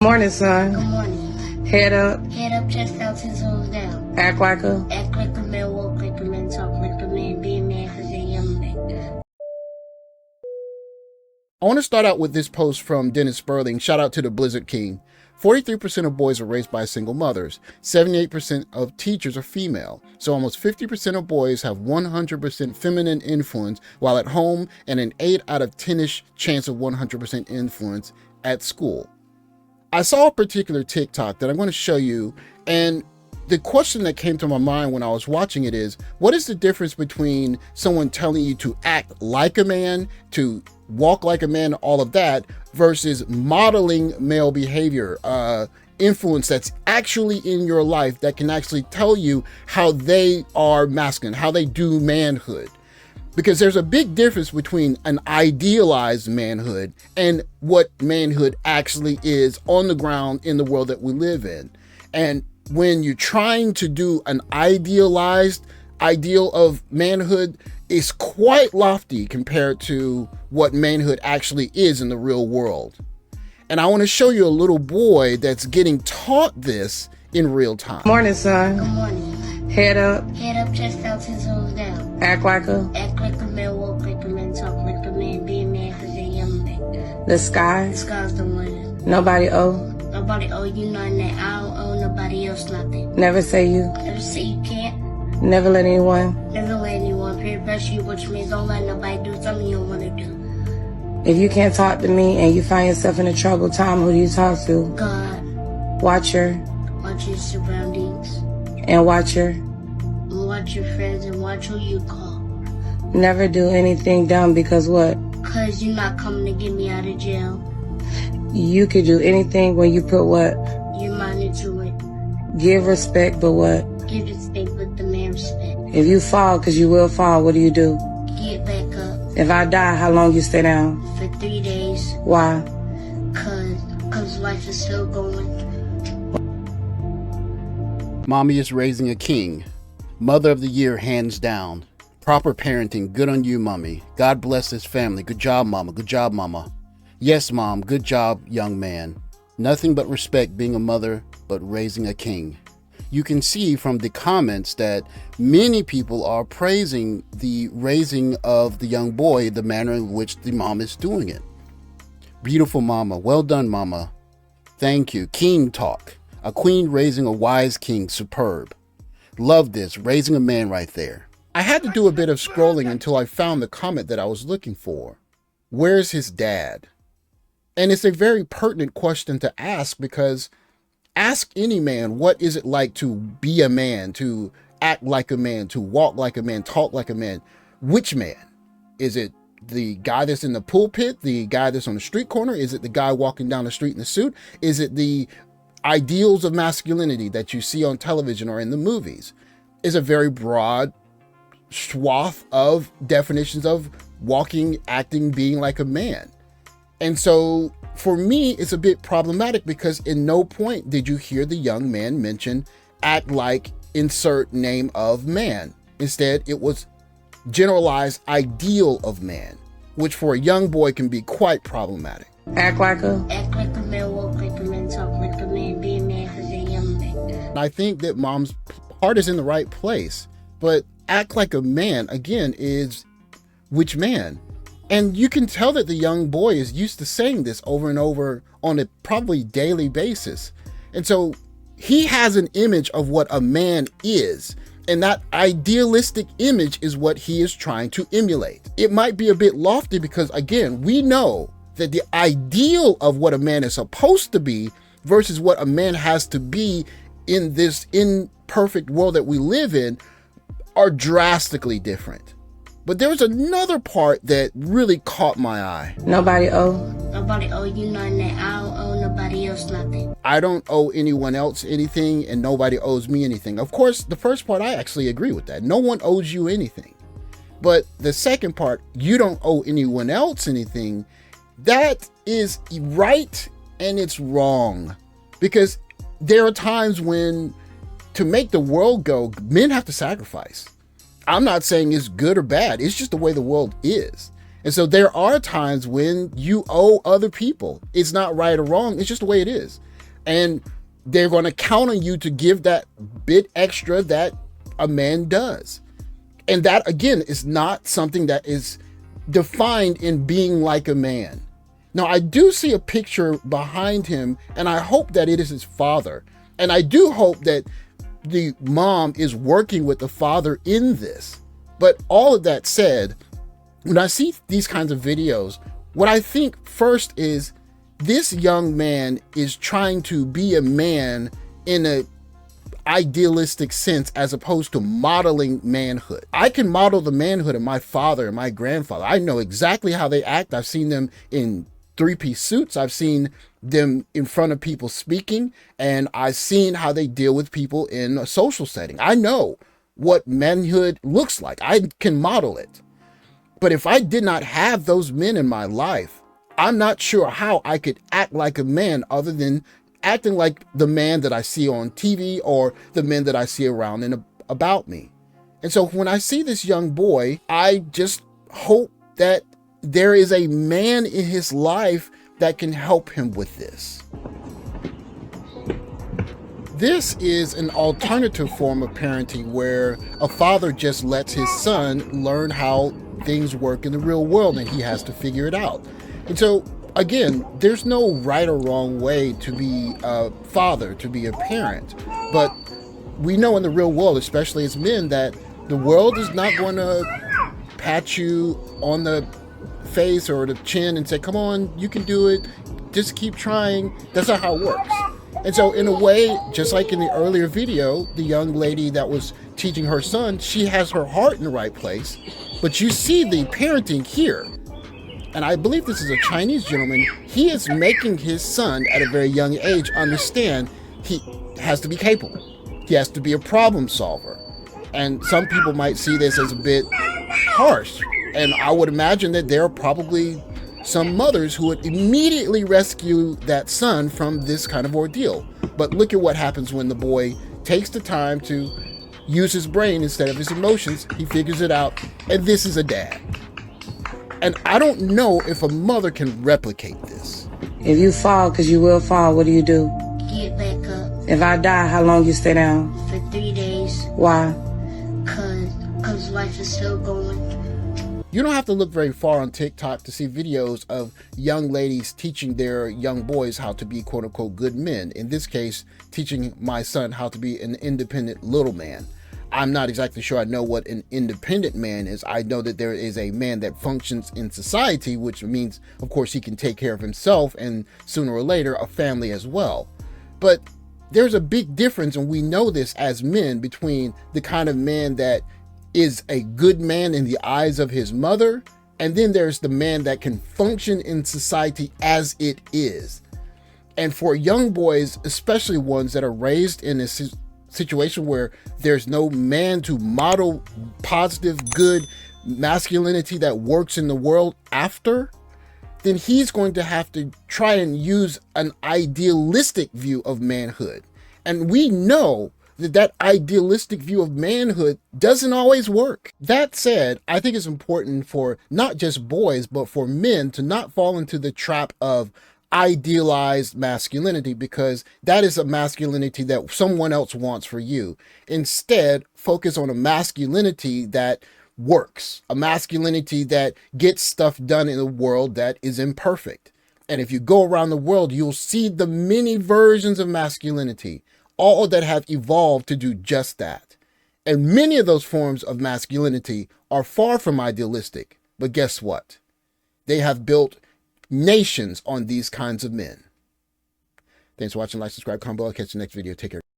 Morning, son. Good morning. Head up. Head up, chest out, 10 toes down. Act like a. Act like a man, walk like a man, talk like a man, be a man for the young man. I want to start out with this post from Dennis Sperling. Shout out to the Blizzard King. 43% of boys are raised by single mothers. 78% of teachers are female. So almost 50% of boys have 100% feminine influence while at home, and an 8 out of 10-ish chance of 100% influence at school. I saw a particular TikTok that I'm going to show you, and the question that came to my mind when I was watching it is, what is the difference between someone telling you to act like a man, to walk like a man, all of that, versus modeling male behavior, influence that's actually in your life that can actually tell you how they are masculine, how they do manhood? Because there's a big difference between an idealized manhood and what manhood actually is on the ground in the world that we live in. And when you're trying to do an idealized ideal of manhood, it's quite lofty compared to what manhood actually is in the real world. And I want to show you a little boy that's getting taught this in real time. Morning, son. Good morning. Head up. Head up, chest out, 10 toes down. Act like a. Act like a man, walk like a man, talk like a man, be a man for the young man. The sky. The sky's the limit. Nobody owe. Nobody owe you nothing, that I don't owe nobody else nothing. Never say you. Never say you can't. Never let anyone. Never let anyone peer pressure you, which means don't let nobody do something you don't want to do. If you can't talk to me and you find yourself in a troubled time, who do you talk to? God. Watch your surroundings. and watch your. Watch your friends and watch who you call. Never do anything dumb because what? Cause you're not coming to get me out of jail. You could do anything when you put what? Your mind into it. Give respect, but what? Give respect with the man respect. If you fall, because you will fall, what do you do? Get back up. If I die, how long you stay down? For 3 days. Why? Cause life is still going. Mommy is raising a king. Mother of the year, hands down. Proper parenting, good on you, mommy. God bless this family. Good job, mama. Good job, mama. Yes, mom. Good job, young man. Nothing but respect being a mother, but raising a king. You can see from the comments that many people are praising the raising of the young boy, the manner in which the mom is doing it. Beautiful mama. Well done, mama. Thank you. King talk. A queen raising a wise king. Superb. Love this. Raising a man right there. I had to do a bit of scrolling until I found the comment that I was looking for. Where's his dad? And it's a very pertinent question to ask, because ask any man, what is it like to be a man, to act like a man, to walk like a man, talk like a man? Which man? Is it the guy that's in the pulpit, the guy that's on the street corner? Is it the guy walking down the street in a suit? Is it the ideals of masculinity that you see on television or in the movies? Is a very broad swath of definitions of walking, acting, being like a man. And so for me, it's a bit problematic, because in no point did you hear the young man mention act like insert name of man. Instead, it was generalized ideal of man, which for a young boy can be quite problematic. Act like a. Act like a man, walk like a man, talk like a man, be a man for the young man. And I think that mom's heart is in the right place, but act like a man, again, is which man? And you can tell that the young boy is used to saying this over and over on a probably daily basis. And so he has an image of what a man is, and that idealistic image is what he is trying to emulate. It might be a bit lofty because, again, we know that the ideal of what a man is supposed to be versus what a man has to be in this imperfect world that we live in are drastically different. But there was another part that really caught my eye. Nobody owe. Nobody owe you nothing, that I don't owe nobody else nothing. I don't owe anyone else anything, and nobody owes me anything. Of course, the first part, I actually agree with that. No one owes you anything. But the second part, you don't owe anyone else anything, that is right and it's wrong. Because there are times when, to make the world go, men have to sacrifice. I'm not saying it's good or bad. It's just the way the world is. And so there are times when you owe other people. It's not right or wrong. It's just the way it is. And they're going to count on you to give that bit extra that a man does. And that, again, is not something that is defined in being like a man. Now, I do see a picture behind him, and I hope that it is his father. And I do hope that the mom is working with the father in this. But all of that said, when I see these kinds of videos, what I think first is this young man is trying to be a man in a idealistic sense as opposed to modeling manhood. I can model the manhood of my father and my grandfather. I know exactly how they act. I've seen them in three-piece suits. I've seen them in front of people speaking, and I've seen how they deal with people in a social setting. I know what manhood looks like. I can model it. But if I did not have those men in my life, I'm not sure how I could act like a man other than acting like the man that I see on TV or the men that I see around and about me. And so when I see this young boy, I just hope that there is a man in his life that can help him with this. This is an alternative form of parenting where a father just lets his son learn how things work in the real world and he has to figure it out. And so, again, there's no right or wrong way to be a father, to be a parent. But we know in the real world, especially as men, that the world is not going to pat you on the face or the chin and say, come on, you can do it. Just keep trying. That's not how it works. And so in a way, just like in the earlier video, the young lady that was teaching her son, she has her heart in the right place. But you see the parenting here. And I believe this is a Chinese gentleman. He is making his son at a very young age understand he has to be capable. He has to be a problem solver. And some people might see this as a bit harsh. And I would imagine that there are probably some mothers who would immediately rescue that son from this kind of ordeal. But look at what happens when the boy takes the time to use his brain instead of his emotions. He figures it out, and this is a dad. And I don't know if a mother can replicate this. If you fall, because you will fall, what do you do? Get back up If I die, how long you stay down? for 3 days, Why? cause life is still going. You don't have to look very far on TikTok to see videos of young ladies teaching their young boys how to be quote unquote good men. In this case, teaching my son how to be an independent little man. I'm not exactly sure I know what an independent man is. I know that there is a man that functions in society, which means, of course, he can take care of himself and sooner or later a family as well. But there's a big difference, and we know this as men, between the kind of man that is a good man in the eyes of his mother, and then there's the man that can function in society as it is. And for young boys, especially ones that are raised in a situation where there's no man to model positive, good masculinity that works in the world after, then he's going to have to try and use an idealistic view of manhood. And we know that that idealistic view of manhood doesn't always work. That said, I think it's important for not just boys, but for men to not fall into the trap of idealized masculinity, because that is a masculinity that someone else wants for you. Instead, focus on a masculinity that works, a masculinity that gets stuff done in a world that is imperfect. And if you go around the world, you'll see the many versions of masculinity, all that have evolved to do just that. And many of those forms of masculinity are far from idealistic. But guess what? They have built nations on these kinds of men. Thanks for watching. Like, subscribe, comment below. I'll catch you next video. Take care.